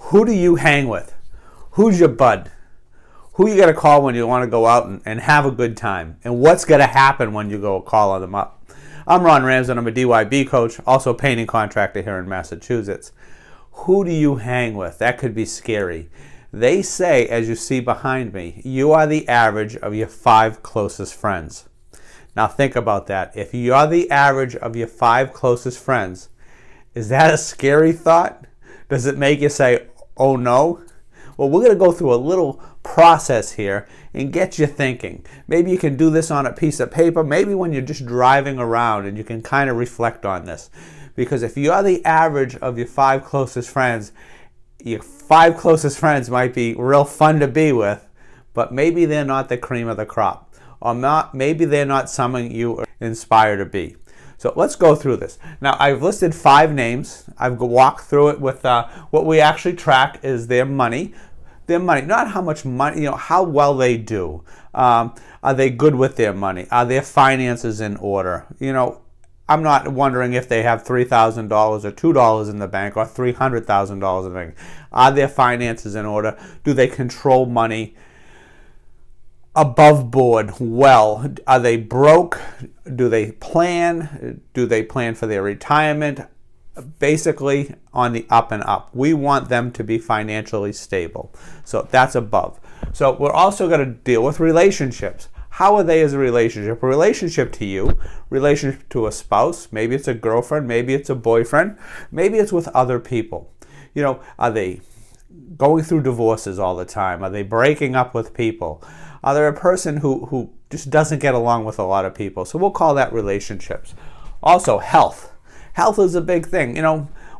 Who do you hang with? Who's your bud? Who you got to call when you want to go out and have a good time? And what's going to happen when you go call them up? I'm Ron Ramsden. I'm a DYB coach, also a painting contractor here in Massachusetts. Who do you hang with? That could be scary. They say, as you see behind me, you are the average of your 5 closest friends. Now think about that. If you're the average of your 5 closest friends, is that a scary thought? Does it make you say, oh no? Well, we're going to go through a little process here and get you thinking. Maybe you can do this on a piece of paper, maybe when you're just driving around, and you can kind of reflect on this. Because if you're the average of your 5 closest friends, your 5 closest friends might be real fun to be with, but maybe they're not the cream of the crop. Or maybe they're not someone you inspire to be. So let's go through this. Now, I've listed 5 names. I've walked through it with what we actually track is their money. Their money, not how much money, how well they do. Are they good with their money? Are their finances in order? I'm not wondering if they have $3,000 or $2 in the bank or $300,000 in the bank. Are their finances in order? Do they control money above board well? Are they broke? Do they plan? Do they plan for their retirement? Basically on the up and up. We want them to be financially stable. So that's above. So we're also going to deal with relationships. How are they as a relationship? A relationship to you, relationship to a spouse, maybe it's a girlfriend, maybe it's a boyfriend, maybe it's with other people. Are they going through divorces all the time? Are they breaking up with people? Are they a person who just doesn't get along with a lot of people? So we'll call that relationships. Also, health. Health is a big thing.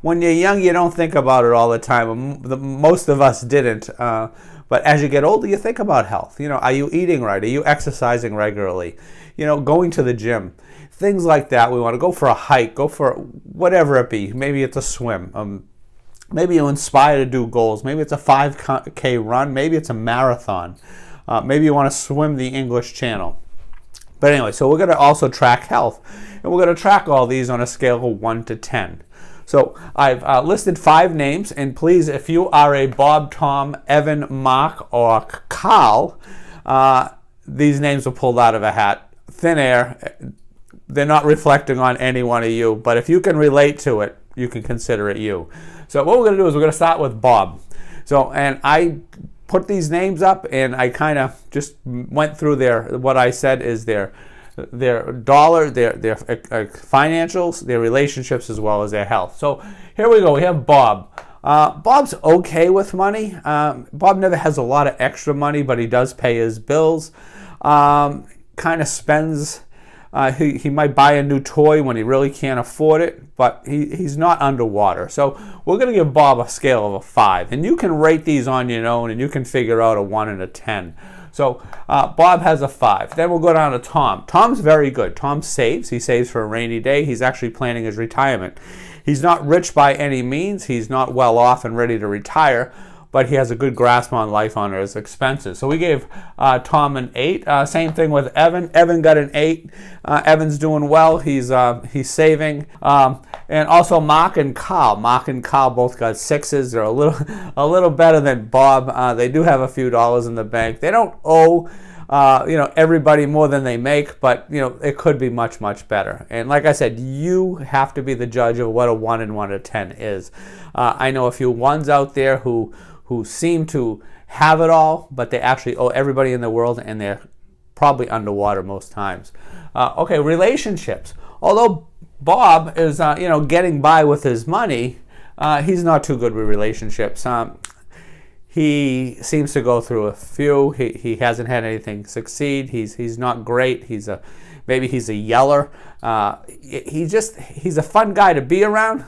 When you're young, you don't think about it all the time. Most of us didn't. But as you get older, you think about health. Are you eating right? Are you exercising regularly? Going to the gym. Things like that. We want to go for a hike, go for whatever it be. Maybe it's a swim. Maybe you inspire to do goals. Maybe it's a 5K run. Maybe it's a marathon. Maybe you want to swim the English Channel. But anyway, so we're going to also track health. And we're going to track all these on a scale of 1 to 10. So I've listed 5 names, and please, if you are a Bob, Tom, Evan, Mark, or Carl, these names were pulled out of a hat. Thin air. They're not reflecting on any one of you, but if you can relate to it, you can consider it you. So what we're going to do is we're going to start with Bob. And I put these names up, and I kind of just went through what I said is their dollar, their financials, their relationships, as well as their health. So here we go. We have Bob. Bob's okay with money. Bob never has a lot of extra money, but he does pay his bills. Kind of spends. He might buy a new toy when he really can't afford it, but he's not underwater. So we're going to give Bob a scale of a 5. And you can rate these on your own, and you can figure out a 1 and a 10. So Bob has a 5. Then we'll go down to Tom. Tom's very good. Tom saves. He saves for a rainy day. He's actually planning his retirement. He's not rich by any means. He's not well off and ready to retire, but he has a good grasp on life on his expenses. So we gave Tom an 8. Same thing with Evan. Evan got an 8. Evan's doing well. He's saving. And also Mark and Carl. Mark and Carl both got 6s. They're a little better than Bob. They do have a few dollars in the bank. They don't owe everybody more than they make, but it could be much, much better. And like I said, you have to be the judge of what a 1 and 1 to 10 is. I know a few 1s out there who seem to have it all, but they actually owe everybody in the world, and they're probably underwater most times. Okay, relationships. Although Bob is getting by with his money, he's not too good with relationships. He seems to go through a few. He hasn't had anything succeed. He's not great. Maybe he's a yeller. He's a fun guy to be around,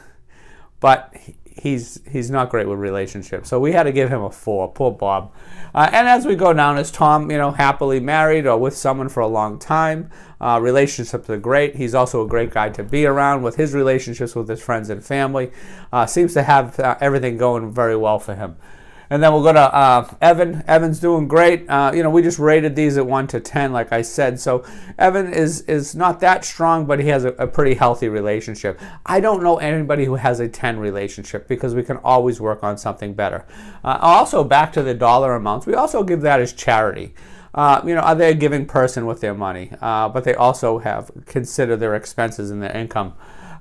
but he's not great with relationships. So we had to give him a 4. Poor Bob. And as we go down, is Tom, happily married or with someone for a long time. Relationships are great. He's also a great guy to be around with his relationships with his friends and family. Seems to have everything going very well for him. And then we'll go to Evan. Evan's doing great. We just rated these at 1 to 10, like I said. So Evan is not that strong, but he has a pretty healthy relationship. I don't know anybody who has a 10 relationship because we can always work on something better. Also, back to the dollar amounts, we also give that as charity. Are they a giving person with their money? But they also consider their expenses and their income.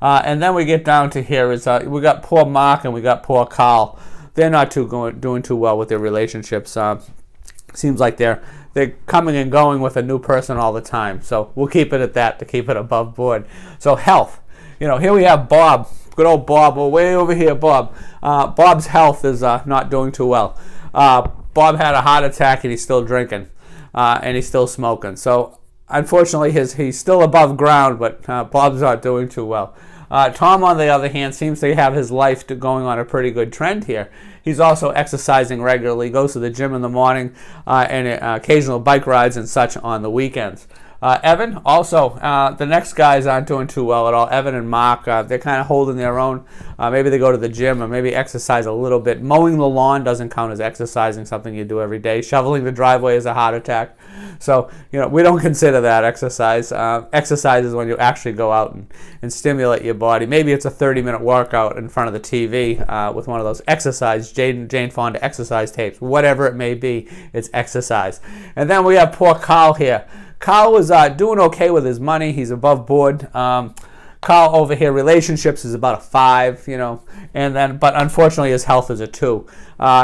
And then we get down to here is we got poor Mark and we got poor Carl. They're not doing too well with their relationships. Seems like they're coming and going with a new person all the time. So we'll keep it at that to keep it above board. So health. Here we have Bob. Good old Bob. Well, way over here, Bob. Bob's health is not doing too well. Bob had a heart attack and he's still drinking. And he's still smoking. So unfortunately, he's still above ground, but Bob's not doing too well. Tom, on the other hand, seems to have his life going on a pretty good trend here. He's also exercising regularly, goes to the gym in the morning, and occasional bike rides and such on the weekends. Evan, also, the next guys aren't doing too well at all. Evan and Mark, they're kind of holding their own. Maybe they go to the gym or maybe exercise a little bit. Mowing the lawn doesn't count as exercising, something you do every day. Shoveling the driveway is a heart attack. So, we don't consider that exercise. Exercise is when you actually go out and stimulate your body. Maybe it's a 30-minute workout in front of the TV with one of those Jane Fonda exercise tapes. Whatever it may be, it's exercise. And then we have poor Carl here. Carl was doing okay with his money. He's above board. Carl over here, relationships is about a 5, but unfortunately his health is a 2.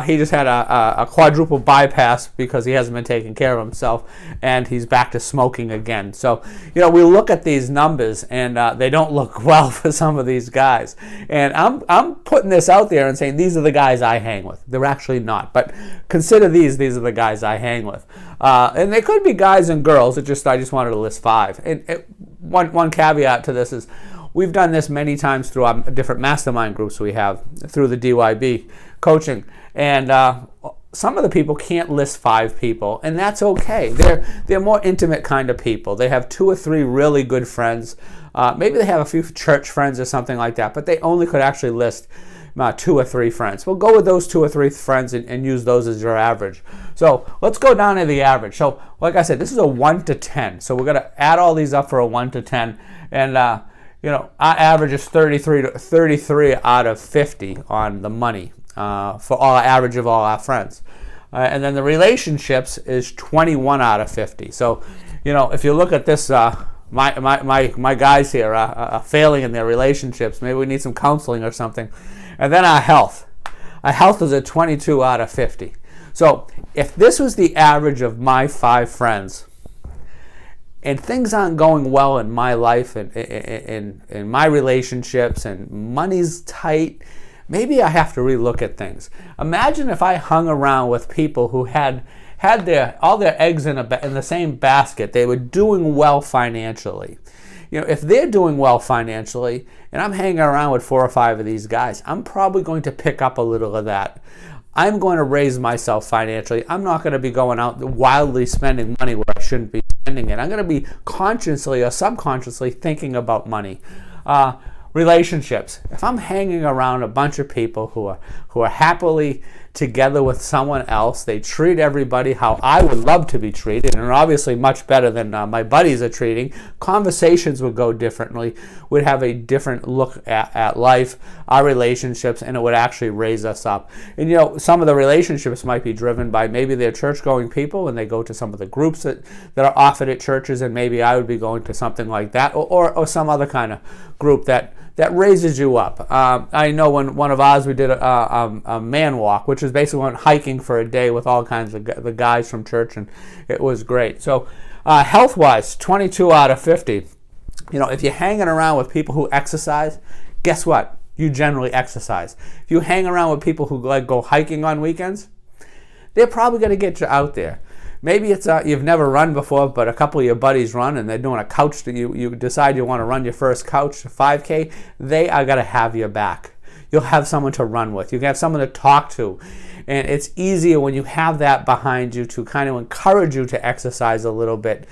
He just had a quadruple bypass because he hasn't been taking care of himself, and he's back to smoking again. So, we look at these numbers, and they don't look well for some of these guys. And I'm putting this out there and saying these are the guys I hang with. They're actually not, but consider these are the guys I hang with. And they could be guys and girls. I just wanted to list 5. And one caveat to this is we've done this many times through our different mastermind groups we have through the DYB coaching. And some of the people can't list 5 people, and that's okay. They're more intimate kind of people. They have 2 or 3 really good friends. Maybe they have a few church friends or something like that, but they only could actually list 2 or 3 friends. We'll go with those 2 or 3 friends and use those as your average. So let's go down to the average. So like I said, this is a 1 to 10. So we're going to add all these up for a 1 to 10. And our average is 33 out of 50 on the money for all average of all our friends. And then the relationships is 21 out of 50. So, if you look at this, my guys here are failing in their relationships. Maybe we need some counseling or something. And then our health. Our health is a 22 out of 50. So if this was the average of my 5 friends, and things aren't going well in my life and in my relationships and money's tight, maybe I have to relook at things. Imagine if I hung around with people who had all their eggs in the same basket. They were doing well financially. If they're doing well financially and I'm hanging around with 4 or 5 of these guys, I'm probably going to pick up a little of that. I'm going to raise myself financially. I'm not going to be going out wildly spending money where I shouldn't be spending it. I'm going to be consciously or subconsciously thinking about money. Relationships. If I'm hanging around a bunch of people who are happily together with someone else, they treat everybody how I would love to be treated, and are obviously much better than my buddies are treating, conversations would go differently. We'd have a different look at life, our relationships, and it would actually raise us up. And some of the relationships might be driven by maybe they're church-going people and they go to some of the groups that are offered at churches, and maybe I would be going to something like that, or some other kind of group that raises you up. I know when one of ours, we did a man walk, which is basically went hiking for a day with all kinds of the guys from church, and it was great. So health-wise, 22 out of 50. If you're hanging around with people who exercise, guess what? You generally exercise. If you hang around with people who go hiking on weekends, they're probably going to get you out there. Maybe it's you've never run before, but a couple of your buddies run and they're doing a couch. You decide you want to run your first couch, 5K. They are going to have your back. you'll have someone to run with. You can have someone to talk to. And it's easier when you have that behind you to kind of encourage you to exercise a little bit.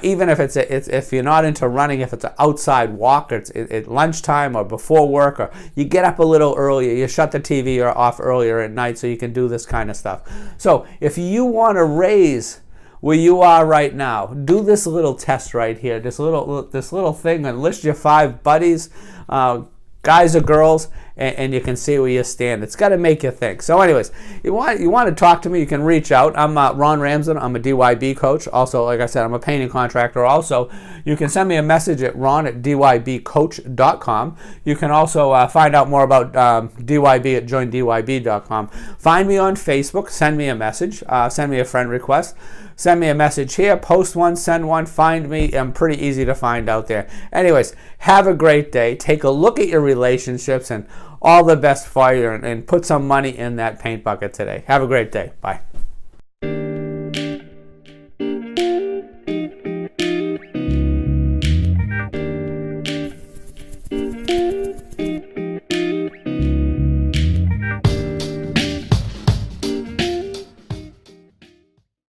Even if if you're not into running, if it's an outside walk, or it's at lunchtime or before work, or you get up a little earlier, you shut the TV off earlier at night so you can do this kind of stuff. So if you want to raise where you are right now, do this little test right here, this little thing, and list your 5 buddies, guys or girls, and you can see where you stand. It's got to make you think. So anyways, you want to talk to me, you can reach out. I'm Ron Ramsden. I'm a DYB coach. Also, like I said, I'm a painting contractor. Also, you can send me a message at ron@dybcoach.com. You can also find out more about DYB at joindyb.com. Find me on Facebook. Send me a message. Send me a friend request. Send me a message here. Post one, send one. Find me. I'm pretty easy to find out there. Anyways, have a great day. Take a look at your relationships, and all the best for you, and put some money in that paint bucket today. Have a great day. Bye.